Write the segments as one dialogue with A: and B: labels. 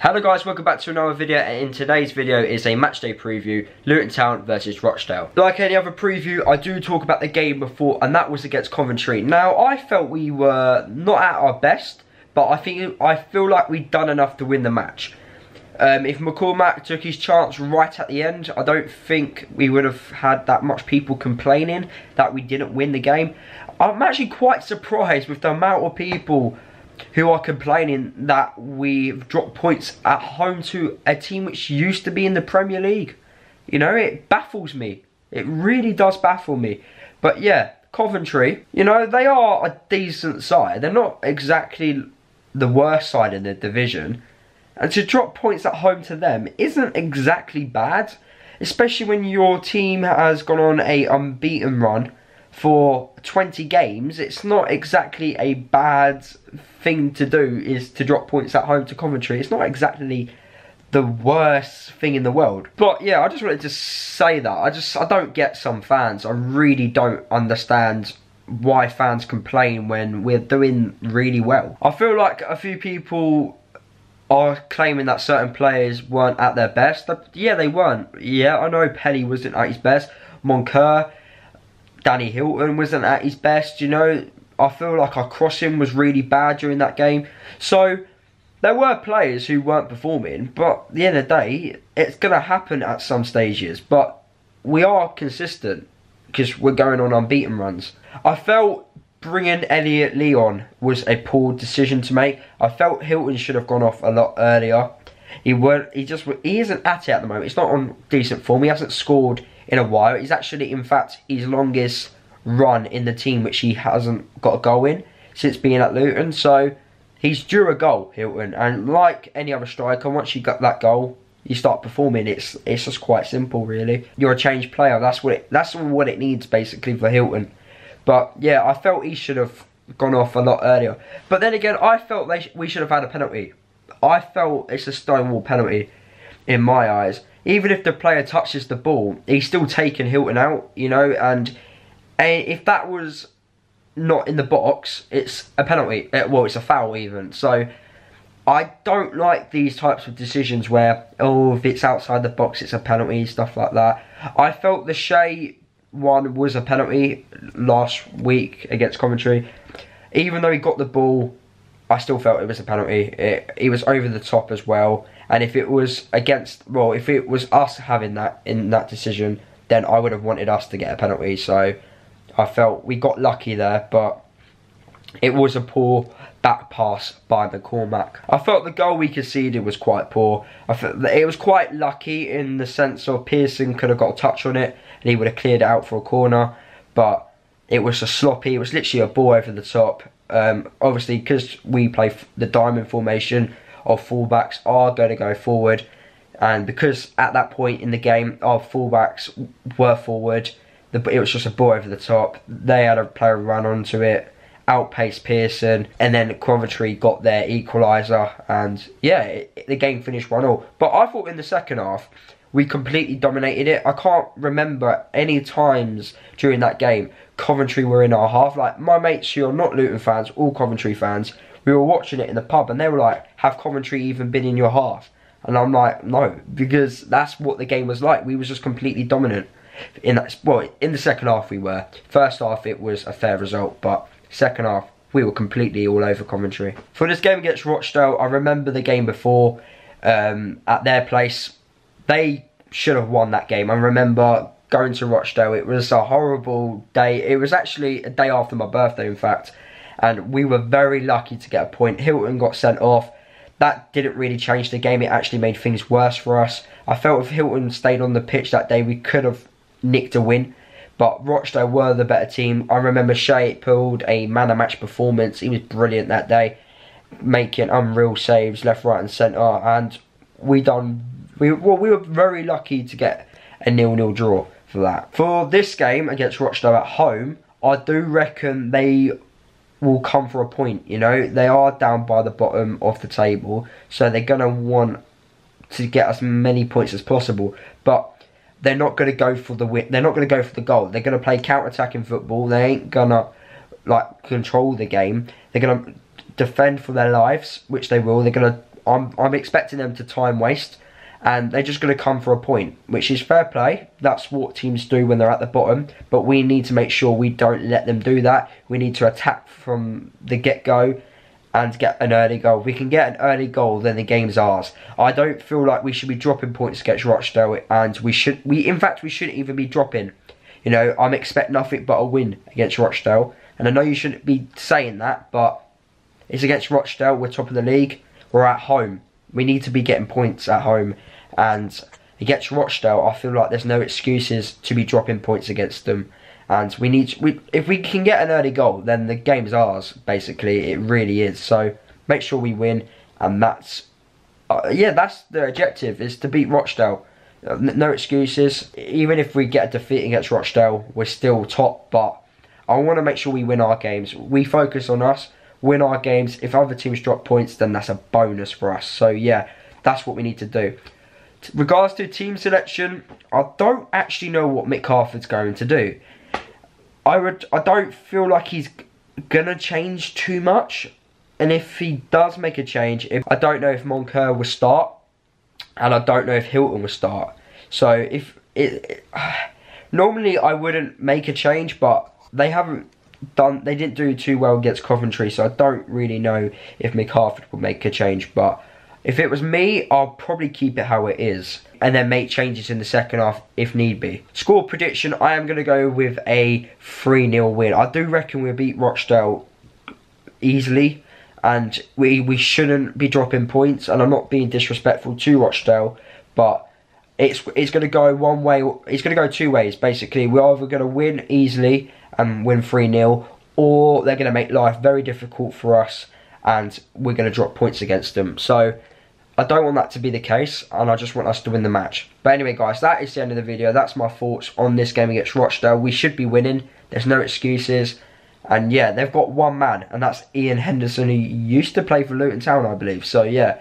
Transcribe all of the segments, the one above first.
A: Hello guys, welcome back to another video, and in today's video is a matchday preview, Luton Town versus Rochdale. Like any other preview, I do talk about the game before, and that was against Coventry. Now, I felt we were not at our best, but I feel like we'd done enough to win the match. If McCormack took his chance right at the end, I don't think we would have had that much people complaining that we didn't win the game. I'm actually quite surprised with the amount of people who are complaining that we've dropped points at home to a team which used to be in the Premier League. You know, it baffles me. It really does baffle me. But yeah, Coventry, you know, they are a decent side. They're not exactly the worst side in the division. And to drop points at home to them isn't exactly bad. Especially when your team has gone on a unbeaten run for 20 games. It's not exactly a bad thing to do, is to drop points at home to Coventry. It's not exactly the worst thing in the world. But yeah, I just wanted to say that. I don't get some fans. I really don't understand why fans complain when we're doing really well. I feel like a few people are claiming that certain players weren't at their best. Yeah, they weren't. Yeah, I know Pelly wasn't at his best. Moncur, Danny Hilton wasn't at his best, you know. I feel like our crossing was really bad during that game. So, there were players who weren't performing, but at the end of the day, it's going to happen at some stages. But we are consistent because we're going on unbeaten runs. I felt bringing Elliot Lee on was a poor decision to make. I felt Hilton should have gone off a lot earlier. He isn't at it at the moment. He's not on decent form. He hasn't scored in a while. He's actually, in fact, his longest run in the team, which he hasn't got a goal in since being at Luton. So he's due a goal, Hilton. And like any other striker, once you got that goal, you start performing. It's just quite simple, really. You're a changed player. That's what it needs basically for Hilton. But yeah, I felt he should have gone off a lot earlier. But then again, I felt we should have had a penalty. I felt it's a stonewall penalty in my eyes. Even if the player touches the ball, he's still taking Hilton out, you know, and if that was not in the box, it's a penalty. Well, it's a foul even. So I don't like these types of decisions where, oh, if it's outside the box, it's a penalty, stuff like that. I felt the Shea one was a penalty last week against Coventry. Even though he got the ball, I still felt it was a penalty. He was over the top as well. And if it was if it was us having that in that decision, then I would have wanted us to get a penalty. So I felt we got lucky there, but it was a poor back pass by McCormack. I felt the goal we conceded was quite poor. I felt that it was quite lucky in the sense of Pearson could have got a touch on it and he would have cleared it out for a corner, but it was a sloppy. It was literally a ball over the top. Obviously, because we play the diamond formation, our fullbacks are going to go forward, and because at that point in the game our fullbacks were forward, it was just a ball over the top. They had a player run onto it, outpaced Pearson, and then Coventry got their equaliser, and yeah, the game finished 1-1. But I thought in the second half we completely dominated it. I can't remember any times during that game Coventry were in our half. Like, my mates who are not Luton fans, all Coventry fans, we were watching it in the pub and they were like, have Coventry even been in your half? And I'm like, no, because that's what the game was like. We was just completely dominant. In the second half we were. First half it was a fair result, but second half we were completely all over Coventry. For this game against Rochdale, I remember the game before at their place. They should have won that game. I remember going to Rochdale. It was a horrible day. It was actually a day after my birthday, in fact. And we were very lucky to get a point. Hilton got sent off. That didn't really change the game. It actually made things worse for us. I felt if Hilton stayed on the pitch that day, we could have nicked a win. But Rochdale were the better team. I remember Shea pulled a man-of-match performance. He was brilliant that day, making unreal saves left, right and centre. And we were very lucky to get a 0-0 draw for that. For this game against Rochdale at home, I do reckon they will come for a point. You know, they are down by the bottom of the table, so they're going to want to get as many points as possible, but they're not going to go for the win. They're not going to go for the goal. They're going to play counter-attacking football. They ain't going to like control the game. They're going to defend for their lives, which they will. They're going to I'm expecting them to time waste, and they're just going to come for a point, which is fair play. That's what teams do when they're at the bottom, but we need to make sure we don't let them do that. We need to attack from the get-go and get an early goal. If we can get an early goal, then the game's ours. I don't feel like we should be dropping points against Rochdale, and in fact we shouldn't even be dropping. You know, I'm expecting nothing but a win against Rochdale, and I know you shouldn't be saying that, but it's against Rochdale. We're top of the league. We're at home. We need to be getting points at home, and against Rochdale, I feel like there's no excuses to be dropping points against them. And if we can get an early goal, then the game's ours. Basically, it really is. So make sure we win, and that's that's the objective, is to beat Rochdale. No excuses. Even if we get a defeat against Rochdale, we're still top. But I want to make sure we win our games. We focus on us, win our games. If other teams drop points, then that's a bonus for us. So yeah, that's what we need to do. Regards to team selection, I don't actually know what Mick Harford's going to do. I don't feel like he's gonna change too much, and if he does make a change, I don't know if Moncur will start, and I don't know if Hilton will start. So normally I wouldn't make a change, but they didn't do too well against Coventry, so I don't really know if Mick Harford will make a change. But if it was me, I'll probably keep it how it is, and then make changes in the second half if need be. Score prediction, I am going to go with a 3-0 win. I do reckon we'll beat Rochdale easily, and we shouldn't be dropping points, and I'm not being disrespectful to Rochdale, but it's going to go one way, it's going to go two ways basically. We're either going to win easily and win 3-0, or they're going to make life very difficult for us, and we're going to drop points against them. So I don't want that to be the case, and I just want us to win the match. But anyway guys, that is the end of the video. That's my thoughts on this game against Rochdale. We should be winning. There's no excuses. And yeah, they've got one man, and that's Ian Henderson, who used to play for Luton Town, I believe. So yeah,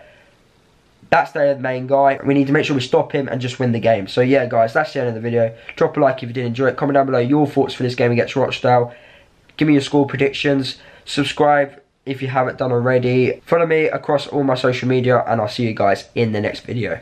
A: that's their main guy. We need to make sure we stop him and just win the game. So yeah guys, that's the end of the video. Drop a like if you did enjoy it. Comment down below your thoughts for this game against Rochdale. Give me your score predictions. Subscribe if you haven't done already. Follow me across all my social media, and I'll see you guys in the next video.